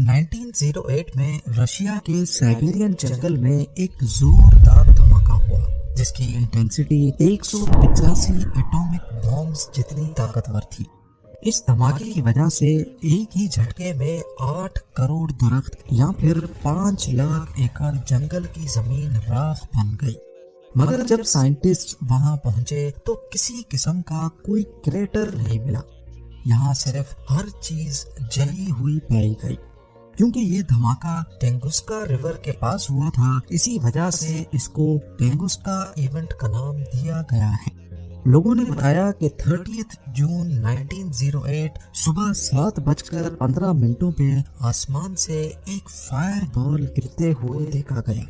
1908 میں رشیا کے سائبیرین جنگل میں ایک زوردار دھماکہ ہوا جس کی انٹینسٹی 185 ایٹامک بامز جتنی طاقتور تھی۔ اس دھماکے کی وجہ سے ایک ہی جھٹکے میں 8 کروڑ درخت یا پھر 5 لاکھ ایکڑ جنگل کی زمین راکھ بن گئی۔ مگر جب سائنٹسٹ وہاں پہنچے تو کسی قسم کا کوئی کریٹر نہیں ملا، یہاں صرف ہر چیز جلی ہوئی پائی گئی۔ کیونکہ یہ دھماکہ ٹنگسکا ریور کے پاس ہوا تھا، اسی وجہ سے اس کو ٹنگسکا ایونٹ کا نام دیا گیا ہے۔ لوگوں نے بتایا کہ 30 جون 1908 صبح 7:15 پہ آسمان سے ایک فائر بال گرتے ہوئے دیکھا گیا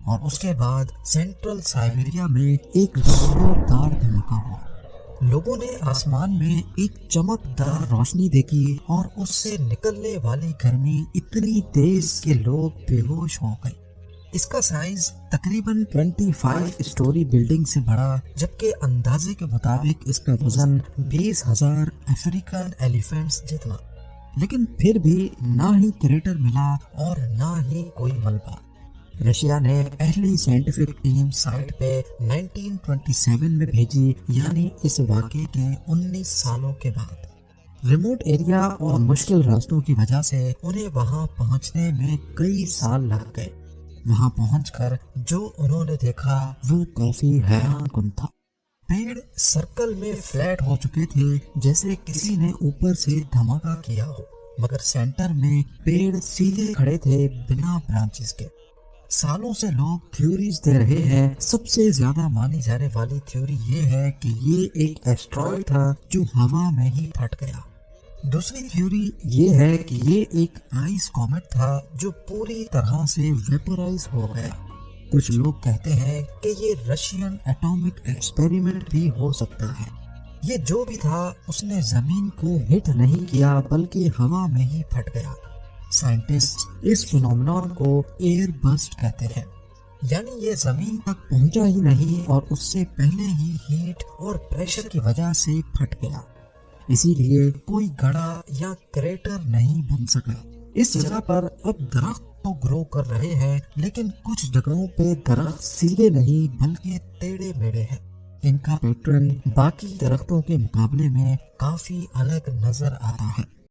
اور اس کے بعد سینٹرل سائبیریا میں ایک زوردار دھماکہ ہوا۔ لوگوں نے آسمان میں ایک چمکدار روشنی دیکھی اور اس سے نکلنے والی گرمی اتنی تیز کہ لوگ بے ہوش ہو گئے۔ اس کا سائز تقریباً 25 اسٹوری بلڈنگ سے بڑا، جبکہ اندازے کے مطابق اس کا وزن 20,000 افریقن ایلیفینٹس جتنا۔ لیکن پھر بھی نہ ہی کریٹر ملا اور نہ ہی کوئی ملبہ۔ رشیا نے پہلی سائنٹیفک ٹیم سائٹ پہ 1927 میں بھیجی، یعنی اس واقعے کے 19 سالوں کے بعد۔ ریموٹ ایریا اور مشکل راستوں کی وجہ سے انہیں وہاں پہنچنے میں کئی سال لگ گئے۔ وہاں پہنچ کر جو انہوں نے دیکھا وہ کافی حیران کن تھا۔ پیڑ سرکل میں فلیٹ ہو چکے تھے جیسے کسی نے اوپر سے دھماکہ کیا ہو، مگر سینٹر میں پیڑ سیدھے کھڑے تھے بنا برانچز کے۔ سالوں سے لوگ تھیوریز دے رہے ہیں، سب سے زیادہ مانی جانے والی تھیوری یہ ہے کہ یہ ایک ایسٹرائڈ تھا جو ہوا میں ہی پھٹ گیا۔ دوسری تھیوری یہ ہے کہ یہ ایک آئس کومٹ تھا جو پوری طرح سے ویپورائز ہو گیا۔ کچھ لوگ کہتے ہیں کہ یہ رشین ایٹامک ایکسپیریمنٹ بھی ہو سکتا ہے۔ یہ جو بھی تھا اس نے زمین کو ہٹ نہیں کیا بلکہ ہوا میں ہی پھٹ گیا۔ سائنٹسٹ اس فینومینون کو ایئر برسٹ کہتے ہیں، یعنی یہ زمین تک پہنچا ہی نہیں اور اس سے پہلے ہی ہیٹ اور پریشر کی وجہ سے پھٹ گیا، اسی لیے کوئی گڑھا یا کریٹر نہیں بن سکا۔ اس جگہ پر اب درخت تو گرو کر رہے ہیں، لیکن کچھ جگہوں پہ درخت سیدھے نہیں بلکہ ٹیڑھے میڑھے ہیں۔ ان کا پیٹرن باقی درختوں کے مقابلے میں کافی الگ نظر آتا ہے۔